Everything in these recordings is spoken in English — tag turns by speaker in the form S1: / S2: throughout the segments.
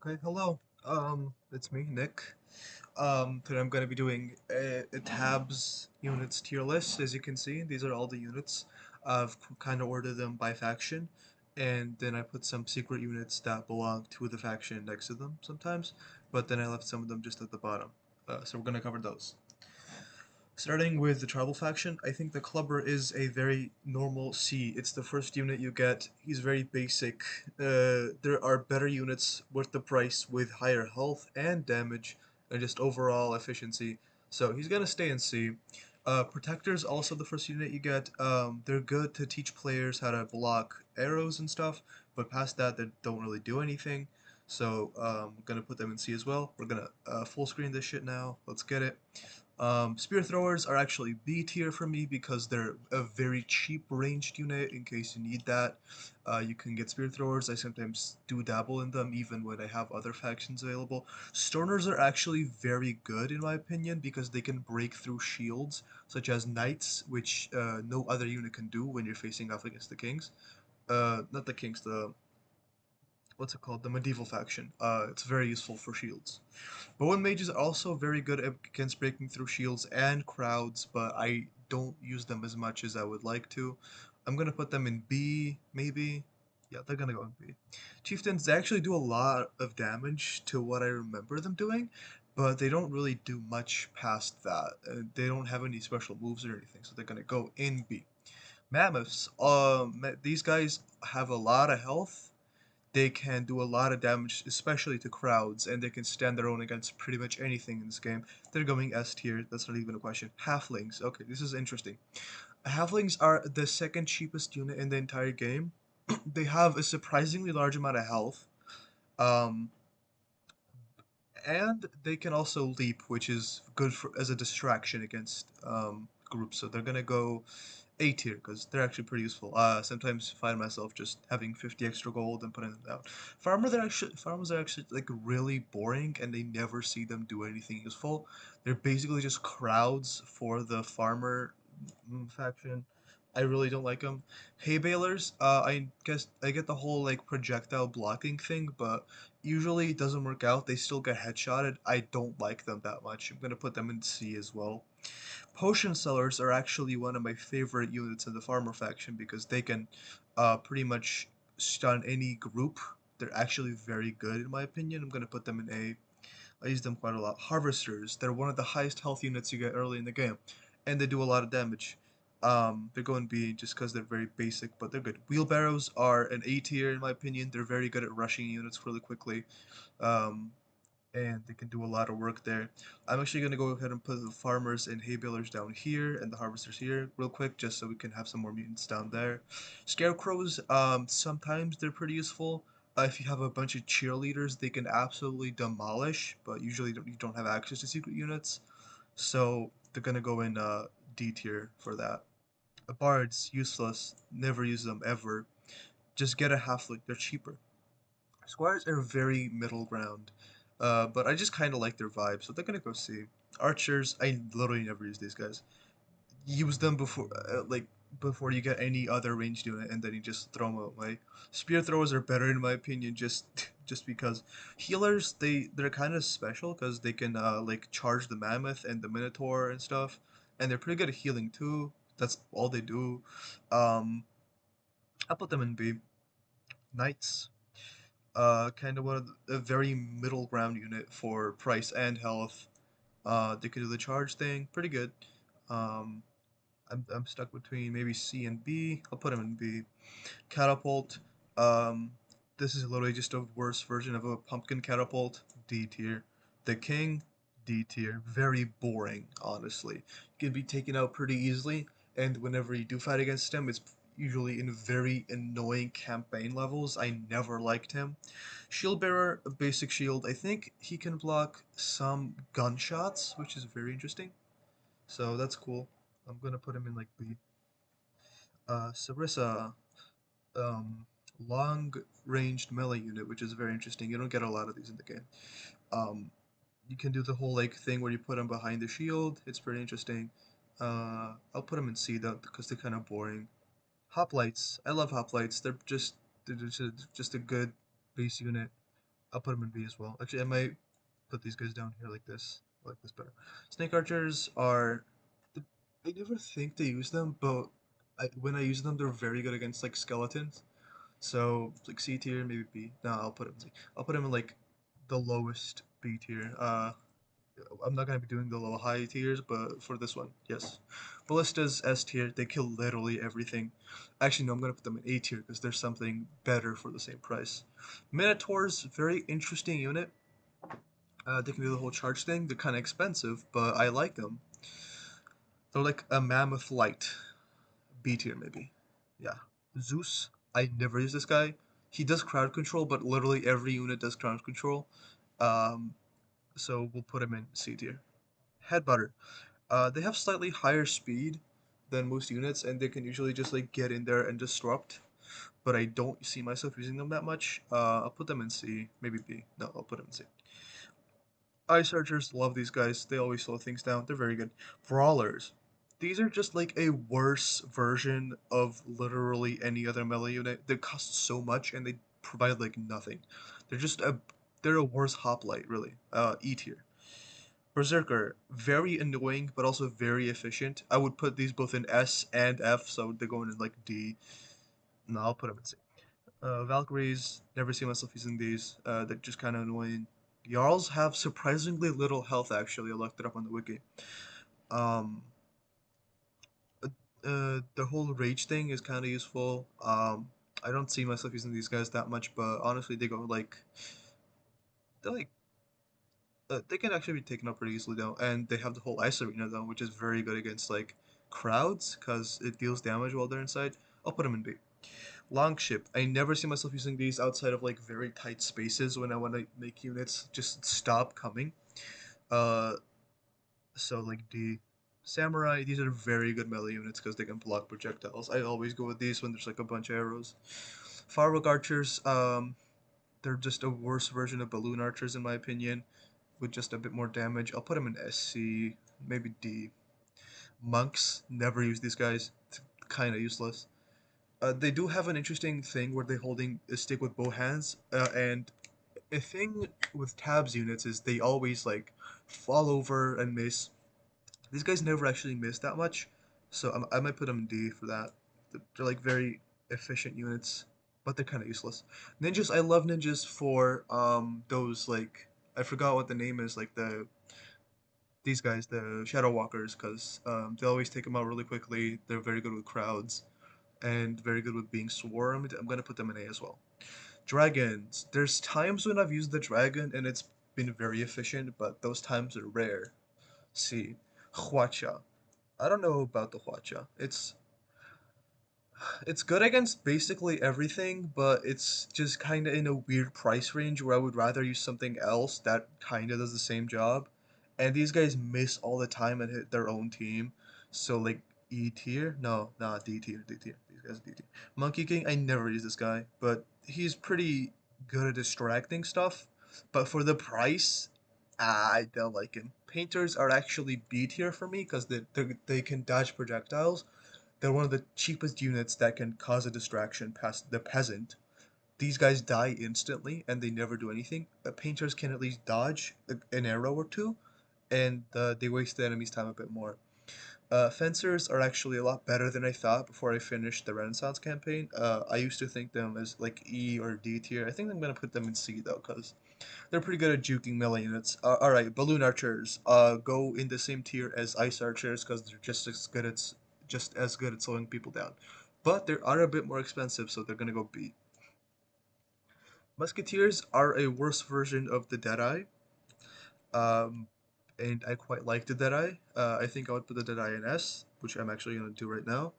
S1: Okay, hello. It's me, Nick. Today I'm going to be doing a tabs units tier list. As you can see, these are all the units. I've kind of ordered them by faction, and then I put some secret units that belong to the faction next to them sometimes, but then I left some of them just at the bottom. So we're going to cover those. Starting with the tribal faction, I think the Clubber is a very normal C. It's the first unit you get. He's very basic. There are better units worth the price with higher health and damage and just overall efficiency. So he's gonna stay in C. Protector's also the first unit you get. They're good to teach players how to block arrows and stuff, but past that they don't really do anything. So I'm gonna put them in C as well. We're gonna full screen this shit now. Let's get it. Spear throwers are actually B tier for me because they're a very cheap ranged unit in case you need that. You can get spear throwers. I sometimes do dabble in them even when I have other factions available. Stoners are actually very good in my opinion because they can break through shields such as knights, which no other unit can do when you're facing off against the kings. Not the kings, the what's it called? The medieval faction. It's very useful for shields. Bowen mages are also very good against breaking through shields and crowds, but I don't use them as much as I would like to. I'm gonna put them in B, maybe. Yeah, they're gonna go in B. Chieftains, they actually do a lot of damage to what I remember them doing, but they don't really do much past that. They don't have any special moves or anything, so they're gonna go in B. Mammoths, these guys have a lot of health, they can do a lot of damage, especially to crowds, and they can stand their own against pretty much anything in this game. They're going S tier, that's not even a question. Halflings, okay, this is interesting. Halflings are the second cheapest unit in the entire game. They have a surprisingly large amount of health, um, and they can also leap, which is good for as a distraction against groups. So they're gonna go A tier because they're actually pretty useful. Sometimes find myself just having 50 extra gold and putting them down. Farmers are actually like really boring, and they never see them do anything useful. They're basically just crowds for the farmer faction. I really don't like them. Hay balers, I guess I get the whole like projectile blocking thing, but usually it doesn't work out. They still get headshotted. I don't like them that much. I'm gonna put them in C as well. Potion sellers are actually one of my favorite units in the farmer faction because they can pretty much stun any group. They're actually very good in my opinion. I'm gonna put them in A. I use them quite a lot. Harvesters, they're one of the highest health units you get early in the game, and they do a lot of damage. They're going B just because they're very basic, but they're good. Wheelbarrows are an A tier in my opinion. They're very good at rushing units really quickly. Um, and they can do a lot of work there. I'm actually going to go ahead and put the farmers and hay balers down here and the harvesters here real quick just so we can have some more mutants down there. Scarecrows, sometimes they're pretty useful. If you have a bunch of cheerleaders, they can absolutely demolish, but usually you don't have access to secret units. So they're going to go in D tier for that. Bards, useless. Never use them ever. Just get a halfling, they're cheaper. Squires are very middle ground, but I just kind of like their vibe, so they're gonna go C. Archers, I literally never use these guys. Use them before, before you get any other ranged unit, and then you just throw them away. Spear throwers are better in my opinion, just just because. Healers, they're kind of special because they can like charge the mammoth and the minotaur and stuff, and they're pretty good at healing too. That's all they do. Um, I'll put them in B. Knights, kind of one of a very middle ground unit for price and health. They could do the charge thing, pretty good. Um, I'm stuck between maybe C and B. I'll put them in B. Catapult. Um, this is literally just a worse version of a pumpkin catapult. D tier. The king. D tier. Very boring, honestly. Can be taken out pretty easily, and whenever you do fight against him, it's usually in very annoying campaign levels. I never liked him. Shield bearer, a basic shield. I think he can block some gunshots, which is very interesting. So that's cool. I'm gonna put him in like B. Sarissa, um, long ranged melee unit, which is very interesting. You don't get a lot of these in the game. Um, you can do the whole like thing where you put them behind the shield. It's pretty interesting. I'll put them in C though because they're kind of boring. Hoplites, I love hoplites. They're just a good base unit. I'll put them in B as well. Actually, I might put these guys down here like this. I like this better. Snake archers are. I never think to use them, but when I use them, they're very good against like skeletons. So like C tier, maybe B. No, I'll put him in C. I'll put him in like the lowest B tier. I'm not gonna be doing the low high tiers, but for this one, yes. Ballista's S tier. They kill literally everything. Actually, no, I'm gonna put them in A tier because there's something better for the same price. Minotaurs, very interesting unit. They can do the whole charge thing. They're kind of expensive, but I like them. They're like a mammoth light. B tier maybe. Yeah. Zeus. I never use this guy. He does crowd control, but literally every unit does crowd control. Um, so we'll put him in C tier. Headbutter. They have slightly higher speed than most units, and they can usually just like get in there and disrupt. But I don't see myself using them that much. I'll put them in C, maybe B. No, I'll put them in C. Ice Archers, love these guys. They always slow things down. They're very good. Brawlers. These are just like a worse version of literally any other melee unit. They cost so much and they provide like nothing. They're just a they're a worse hoplite, really. E tier. Berserker, very annoying but also very efficient. I would put these both in S and F, so they're going in like D. No, I'll put them in C. Valkyries, never see myself using these. They're just kind of annoying. Jarls have surprisingly little health, actually. I looked it up on the wiki. Um, the whole rage thing is kind of useful. I don't see myself using these guys that much, but honestly, they're like, they can actually be taken up pretty easily though. And they have the whole ice arena though, which is very good against like crowds because it deals damage while they're inside. I'll put them in B. Longship. I never see myself using these outside of like very tight spaces when I want to make units just stop coming. Uh, so like D. Samurai, these are very good melee units because they can block projectiles. I always go with these when there's like a bunch of arrows. Firework archers, they're just a worse version of balloon archers in my opinion, with just a bit more damage. I'll put them in SC, maybe D. Monks, never use these guys. It's kind of useless. They do have an interesting thing where they're holding a stick with both hands, and a thing with tabs units is they always like fall over and miss. These guys never actually miss that much, so I might put them in D for that. They're like very efficient units, but they're kind of useless. Ninjas, I love ninjas for those like I forgot what the name is, like these guys, the Shadow Walkers, because they always take them out really quickly. They're very good with crowds and very good with being swarmed. I'm gonna put them in A as well. Dragons. There's times when I've used the dragon and it's been very efficient, but those times are rare. C. Hwacha. I don't know about the Hwacha. It's good against basically everything, but it's just kind of in a weird price range where I would rather use something else that kind of does the same job. And these guys miss all the time and hit their own team. So like E tier? No, nah, D tier, D tier. These guys are D tier. Monkey King, I never use this guy, but he's pretty good at distracting stuff. But for the price, I don't like him. Painters are actually B tier for me because they can dodge projectiles. They're one of the cheapest units that can cause a distraction past the peasant. These guys die instantly and they never do anything. Painters can at least dodge an arrow or two, and they waste the enemy's time a bit more. Fencers are actually a lot better than I thought before I finished the Renaissance campaign. I used to think them as like E or D tier. I think I'm gonna put them in C though, because they're pretty good at juking melee units. Alright, balloon archers. Go in the same tier as ice archers because they're just as good at slowing people down. But they are a bit more expensive, so they're gonna go B. Musketeers are a worse version of the Deadeye. Um, and I quite like the Deadeye. I think I would put the Deadeye in S, which I'm actually gonna do right now.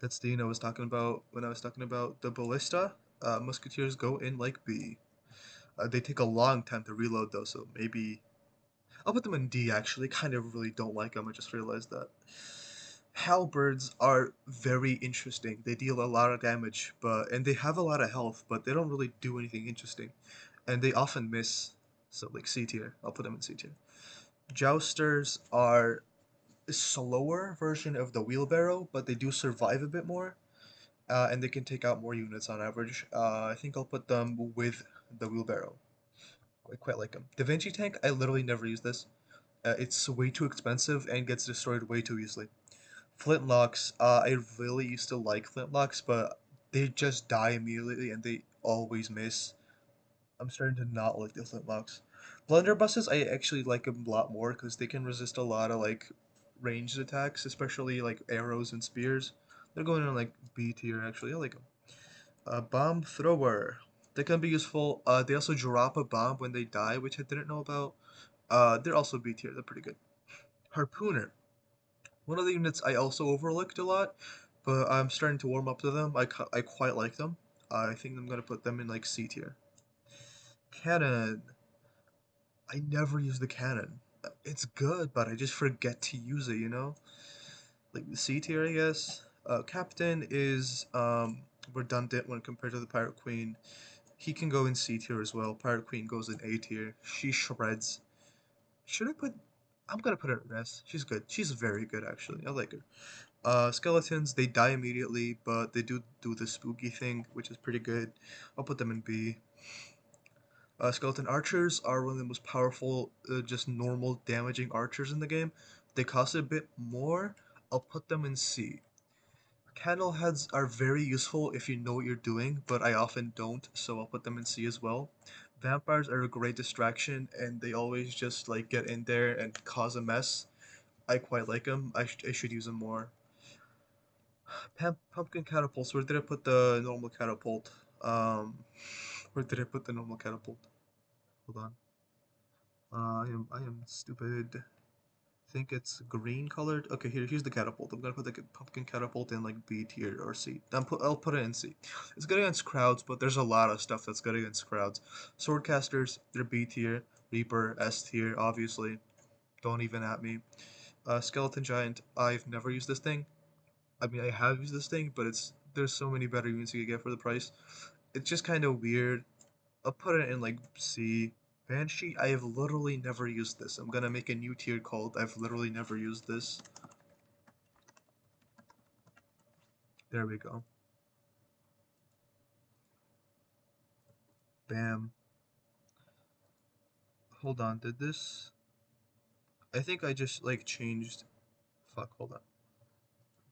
S1: That's the unit I was talking about when I was talking about the Ballista. Musketeers go in like B. They take a long time to reload though, so maybe I'll put them in D actually. Kind of really don't like them. I just realized that. Halberds are very interesting. They deal a lot of damage, and they have a lot of health, but they don't really do anything interesting, and they often miss. So like C tier, I'll put them in C tier. Jousters are a slower version of the wheelbarrow, but they do survive a bit more, and they can take out more units on average. I think I'll put them with the wheelbarrow. I quite like them. Da Vinci Tank, I literally never use this. It's way too expensive and gets destroyed way too easily. Flintlocks, I really used to like flintlocks, but they just die immediately and they always miss. I'm starting to not like the flintlocks. Blunderbusses, I actually like them a lot more because they can resist a lot of like ranged attacks, especially like arrows and spears. They're going on like B tier actually. I like them. Bomb thrower. They can be useful. They also drop a bomb when they die, which I didn't know about. They're also B tier. They're pretty good. Harpooner. One of the units I also overlooked a lot, but I'm starting to warm up to them. I quite like them. I think I'm gonna put them in like C tier. Cannon. I never use the cannon. It's good, but I just forget to use it, you know? Like the C tier, I guess. Captain is redundant when compared to the Pirate Queen. He can go in C tier as well. Pirate Queen goes in A tier. She shreds. Should I put... I'm gonna put her in S. She's good. She's very good, actually. I like her. Skeletons, they die immediately, but they do the spooky thing, which is pretty good. I'll put them in B. Skeleton archers are one of the most powerful, just normal damaging archers in the game. They cost a bit more. I'll put them in C. Candleheads are very useful if you know what you're doing, but I often don't, so I'll put them in C as well. Vampires are a great distraction, and they always just like get in there and cause a mess. I quite like them. I should use them more. Pumpkin catapults. Where did I put the normal catapult? Um, where did I put the normal catapult? Hold on. I am stupid. Think it's green colored. Okay, here's the catapult. I'm gonna put the pumpkin catapult in like B tier or C. I'll put it in C. It's good against crowds, but there's a lot of stuff that's good against crowds. Swordcasters, they're B tier. Reaper, S tier, obviously. Don't even at me. Skeleton Giant, I've never used this thing. I mean, I have used this thing, but there's so many better units you could get for the price. It's just kind of weird. I'll put it in like C. Banshee, I have literally never used this. I'm gonna make a new tier called I've literally never used this. There we go. Bam. Hold on, did this? I think I just like changed. Fuck, hold on.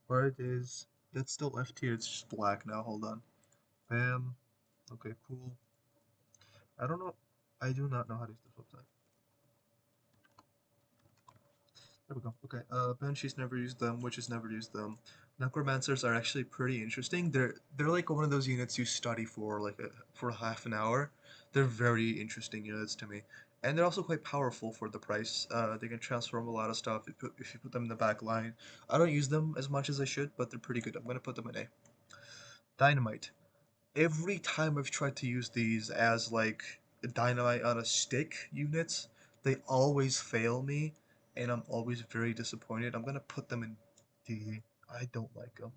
S1: Where it is. It's still F tier, it's just black now. Hold on. Bam. Okay, cool. I don't know. I do not know how to use this website. There we go. Okay. Banshees never used them. Witches never used them. Necromancers are actually pretty interesting. They're like one of those units you study for like for half an hour. They're very interesting units to me, and they're also quite powerful for the price. They can transform a lot of stuff if you put them in the back line. I don't use them as much as I should, but they're pretty good. I'm gonna put them in A. Dynamite. Every time I've tried to use these as like dynamite on a stick units, they always fail me, and I'm always very disappointed. I'm gonna put them in D. I don't like them.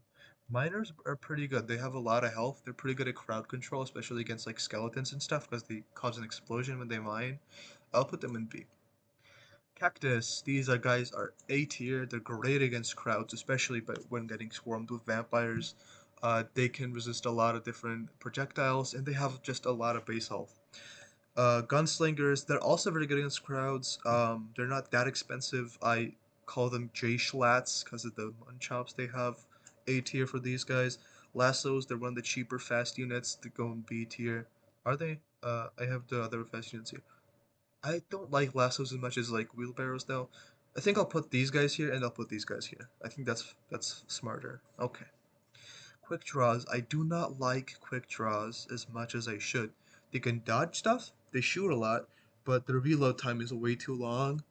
S1: Miners are pretty good. They have a lot of health. They're pretty good at crowd control, especially against like skeletons and stuff, because they cause an explosion when they mine. I'll put them in B. Cactus. These are guys are A tier. They're great against crowds, especially but when getting swarmed with vampires. They can resist a lot of different projectiles, and they have just a lot of base health. Gunslingers. They're also very good against crowds. They're not that expensive. I call them J Schlats because of the munchops they have. A tier for these guys. Lassos. They're one of the cheaper fast units that go in B tier. Are they? I have the other fast units here. I don't like lassos as much as like wheelbarrows though. I think I'll put these guys here and I'll put these guys here. I think that's smarter. Okay. Quick draws. I do not like quick draws as much as I should. They can dodge stuff, they shoot a lot, but the reload time is way too long,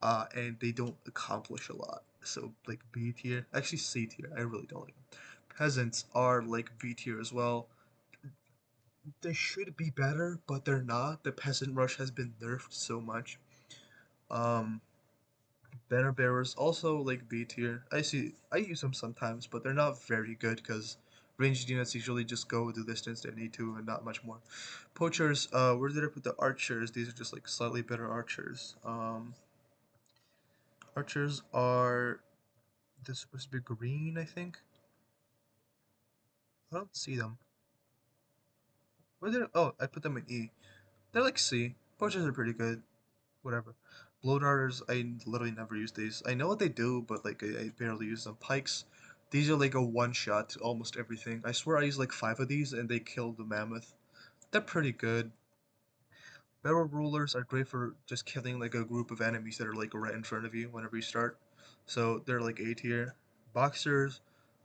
S1: and they don't accomplish a lot. So like B tier, actually C tier. I really don't like them. Peasants are like B tier as well. They should be better, but they're not. The peasant rush has been nerfed so much. Um, Banner bearers also like B tier. I use them sometimes, but they're not very good because ranged units usually just go the distance they need to and not much more. Poachers, where did I put the archers? These are just like slightly better archers. Archers are this supposed to be green, I think. I don't see them. Where did oh I put them in E. They're like C. Poachers are pretty good. Whatever. Blow darters, I literally never use these. I know what they do, but like I barely use them. Pikes, these are like a one shot to almost everything. I swear I used like five of these and they killed the mammoth. They're pretty good. Barrel rulers are great for just killing like a group of enemies that are like right in front of you whenever you start. So they're like A tier. Boxers,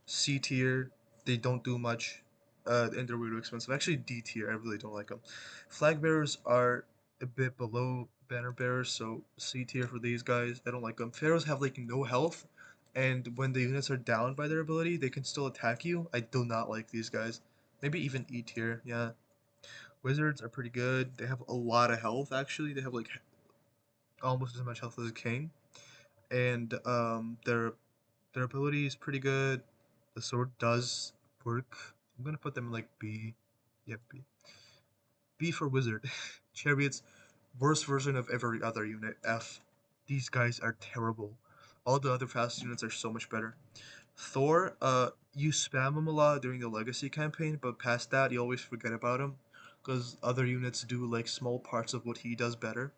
S1: C tier. They don't do much, and they're really expensive. Actually, D tier. I really don't like them. Flag bearers are a bit below banner bearers, so C tier for these guys. I don't like them. Pharaohs have like no health, and when the units are down by their ability, they can still attack you. I do not like these guys. Maybe even E tier. Yeah. Wizards are pretty good. They have a lot of health actually. They have like almost as much health as a king, and their ability is pretty good. The sword does work. I'm gonna put them in like B. Yep, B. B for wizard. Chariots, worst version of every other unit. F. These guys are terrible. All the other fast units are so much better. Thor, you spam him a lot during the Legacy campaign, but past that, you always forget about him, because other units do like small parts of what he does better.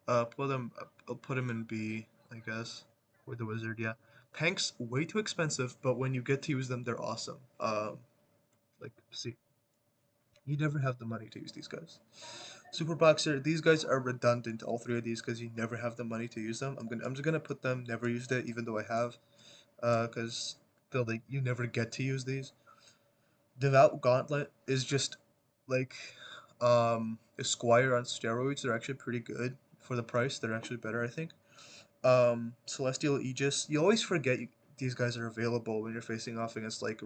S1: I'll put him in B, I guess, with the wizard. Yeah, tanks way too expensive, but when you get to use them, they're awesome. Like C. You never have the money to use these guys. Super Boxer, these guys are redundant. All three of these because you never have the money to use them. I'm just gonna put them never used it, even though I have, because they'll like you never get to use these. Devout Gauntlet is just like Esquire on steroids. They're actually pretty good for the price. They're actually better, I think. Celestial Aegis. You always forget these guys are available when you're facing off against like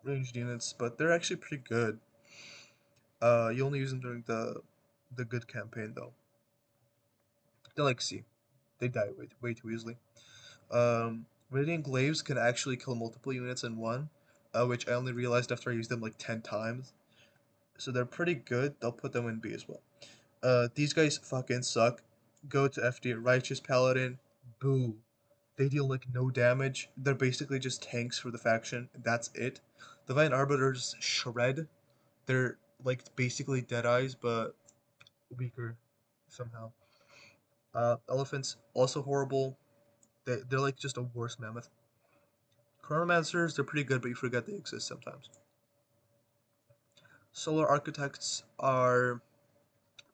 S1: ranged units, but they're actually pretty good. You only use them during the good campaign though. They're like C. They die way too easily. Radiant Glaives can actually kill multiple units in one, which I only realized after I used them like 10 times. So they're pretty good. They'll put them in B as well. These guys fucking suck. Go to FD. Righteous Paladin. Boo. They deal like no damage. They're basically just tanks for the faction. That's it. Divine Arbiters shred. They're like basically dead eyes, but weaker somehow. Elephants also horrible. They're like just a worse mammoth. Chronomancers, they're pretty good, but you forget they exist sometimes. Solar Architects are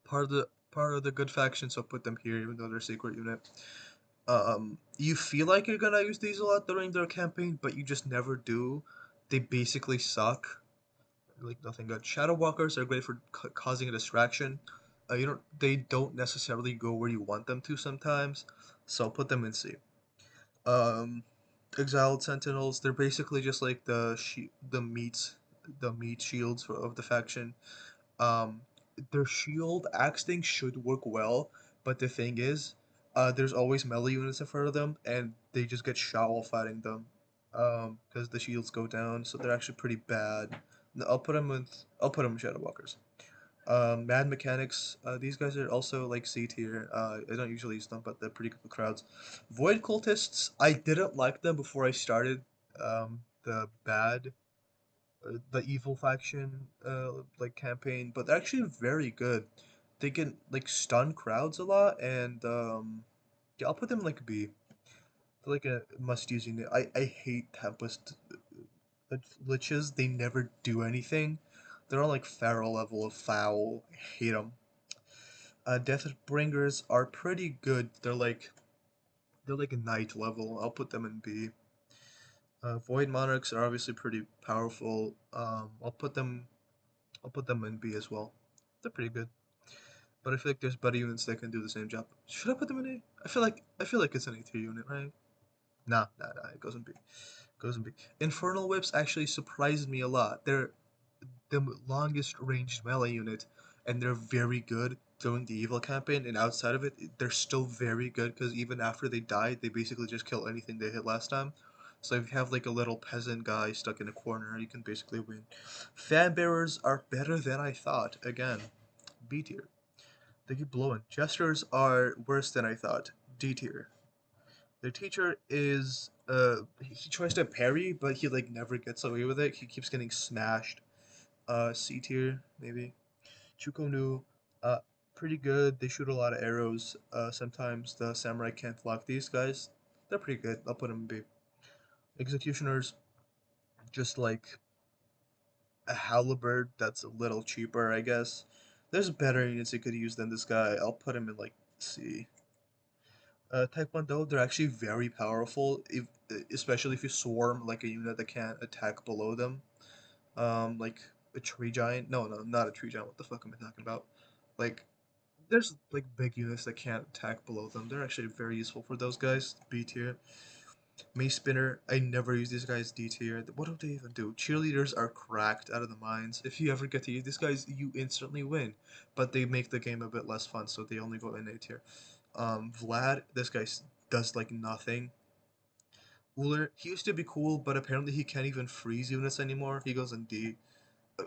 S1: part of the good faction, so put them here, even though they're a secret unit. You feel like you're gonna use these a lot during their campaign, but you just never do. They basically suck, like nothing good. Shadow Walkers are great for causing a distraction. They don't necessarily go where you want them to sometimes, so put them in C. Um, Exiled Sentinels, they're basically just like the meat shields of the faction. Um, their shield axe thing should work well, but the thing is, there's always melee units in front of them, and they just get shot while fighting them. Because the shields go down, so they're actually pretty bad. No, I'll put them in Shadow Walkers. Mad Mechanics, these guys are also like C tier. I don't usually use them, but they're pretty good for crowds. Void Cultists, I didn't like them before I started the evil faction like campaign, but they're actually very good. They can like stun crowds a lot, and yeah, I'll put them in, like B. They're like a must use unit. I hate Tempest liches. They never do anything. They're on like feral level of foul. I hate them. Deathbringers are pretty good. They're like a knight level. I'll put them in B. Void Monarchs are obviously pretty powerful. I'll put them in B as well. They're pretty good. But I feel like there's better units that can do the same job. Should I put them in A? I feel like it's an A tier unit, right? Nah. It goes in B. Goes in B. Infernal Whips actually surprised me a lot. They're the longest ranged melee unit, and they're very good during the evil campaign. And outside of it, they're still very good because even after they die, they basically just kill anything they hit last time. So if you have like a little peasant guy stuck in a corner, you can basically win. Fan bearers are better than I thought. Again, B tier. They keep blowing. Jesters are worse than I thought. D tier. Their teacher is he tries to parry, but he like never gets away with it. He keeps getting smashed. C tier maybe. Chukonu, uh pretty good. They shoot a lot of arrows. Sometimes the samurai can't block these guys. They're pretty good. I'll put them in B. Executioners, just like a halberd that's a little cheaper, I guess. There's better units you could use than this guy. I'll put him in like C. Taekwondo, they're actually very powerful, if, especially if you swarm like a unit that can't attack below them. Like a tree giant. No, no, not a tree giant. What the fuck am I talking about? Like, there's like big units that can't attack below them. They're actually very useful for those guys. B tier. Mace Spinner, I never use these guys D tier. What do they even do? Cheerleaders are cracked out of the minds. If you ever get to use these guys, you instantly win. But they make the game a bit less fun, so they only go in A tier. Vlad, this guy does like nothing. Uller, he used to be cool, but apparently he can't even freeze units anymore. He goes in D.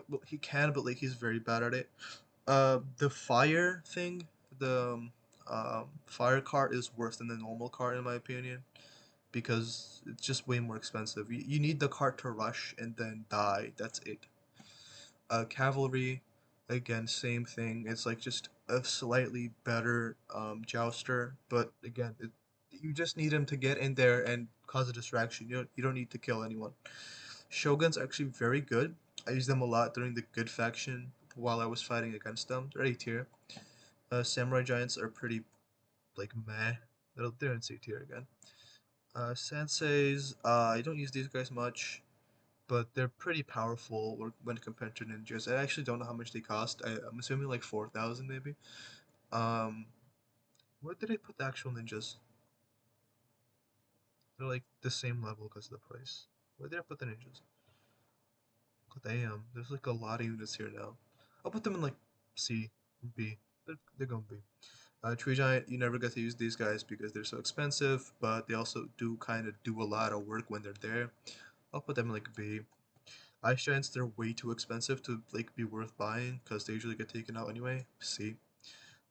S1: Well, he can, but like he's very bad at it. The fire thing, the fire cart is worse than the normal cart in my opinion because it's just way more expensive. You need the cart to rush and then die. That's it. Cavalry, again, same thing. It's like just a slightly better jouster, but again, you just need him to get in there and cause a distraction. You don't need to kill anyone. Shogun's actually very good. I used them a lot during the good faction while I was fighting against them. They're A tier. Samurai giants are pretty like meh. They're in C tier again. Senseis, I don't use these guys much, but they're pretty powerful when compared to ninjas. I actually don't know how much they cost. I'm assuming like 4,000 maybe. Um, where did I put the actual ninjas? They're like the same level because of the price. Where did I put the ninjas? God damn, there's like a lot of units here now. I'll put them in like C, B. They're going B. Tree Giant, you never get to use these guys because they're so expensive, but they also do kind of do a lot of work when they're there. I'll put them in like B. Ice Giants, they're way too expensive to like be worth buying because they usually get taken out anyway. C.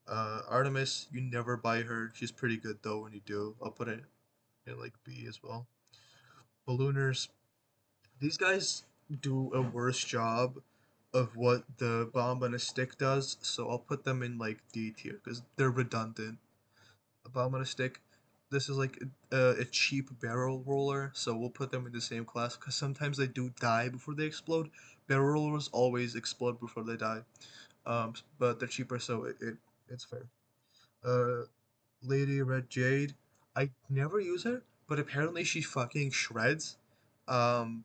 S1: Artemis, you never buy her. She's pretty good though when you do. I'll put it in like B as well. Ballooners, these guys do a worse job of what the bomb on a stick does, so I'll put them in like D tier because they're redundant. A bomb on a stick, this is like a cheap barrel roller, so we'll put them in the same class because sometimes they do die before they explode. Barrel rollers always explode before they die, but they're cheaper, so it's fair. Uh, Lady Red Jade, I never use her, but apparently she fucking shreds. Um,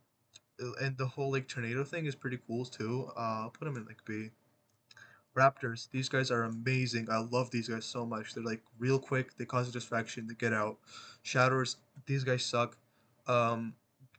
S1: and the whole like tornado thing is pretty cool too. I'll put them in like B. Raptors, these guys are amazing. I love these guys so much. They're like real quick. They cause a distraction. They get out. Shatters, these guys suck. Um,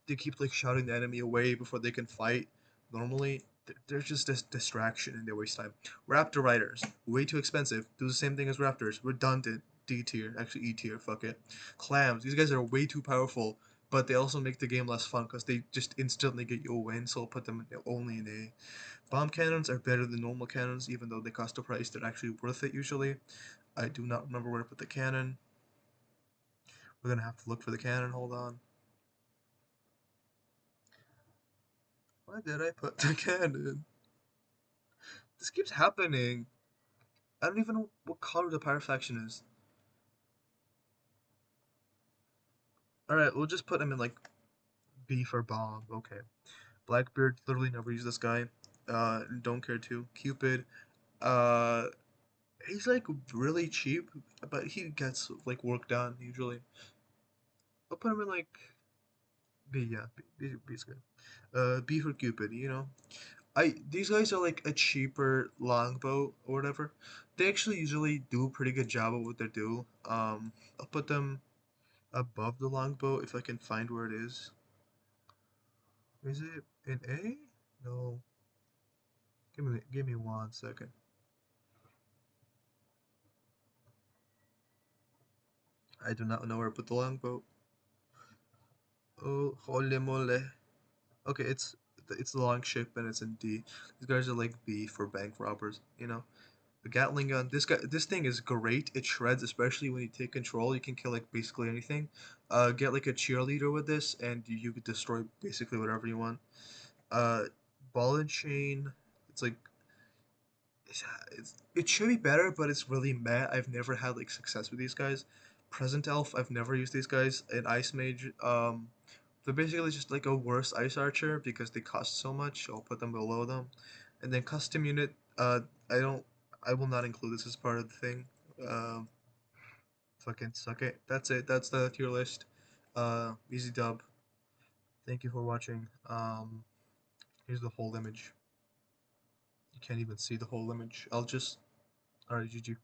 S1: they keep like shouting the enemy away before they can fight. Normally, they're just a distraction and they waste time. Raptor Riders, way too expensive. Do the same thing as Raptors. Redundant. D tier, actually E tier. Fuck it. Clams, these guys are way too powerful, but they also make the game less fun because they just instantly get you a win. So I'll put them only in A. Bomb cannons are better than normal cannons, even though they cost a price. They're actually worth it usually. I do not remember where to put the cannon. We're gonna have to look for the cannon. Hold on. Why did I put the cannon? This keeps happening. I don't even know what color the pirate faction is. Alright, we'll just put him in like B for bomb. Okay. Blackbeard, literally never use this guy. Don't care to. Cupid, uh, he's like really cheap, but he gets like work done usually. I'll put him in like B, yeah, B is good. B for Cupid, you know. These guys are like a cheaper longbow or whatever. They actually usually do a pretty good job of what they do. I'll put them above the longbow if I can find where it is. Is it in A? No. Give me 1 second. I do not know where to put the longbow. Oh, holy moly. Okay, it's the long ship and it's in D. These guys are like B for bank robbers, you know. The Gatling gun, this thing is great. It shreds, especially when you take control. You can kill like basically anything. Get like a cheerleader with this, and you could destroy basically whatever you want. Uh, Ball and chain, it's like it should be better, but it's really meh. I've never had like success with these guys. Present Elf, I've never used these guys. And Ice Mage, they're basically just like a worse Ice Archer because they cost so much. I'll put them below them. And then custom unit, I don't, I will not include this as part of the thing. Um, Fucking suck it. That's it. That's the tier list. Easy dub. Thank you for watching. Here's the whole image. You can't even see the whole image. I'll just. Alright, GG.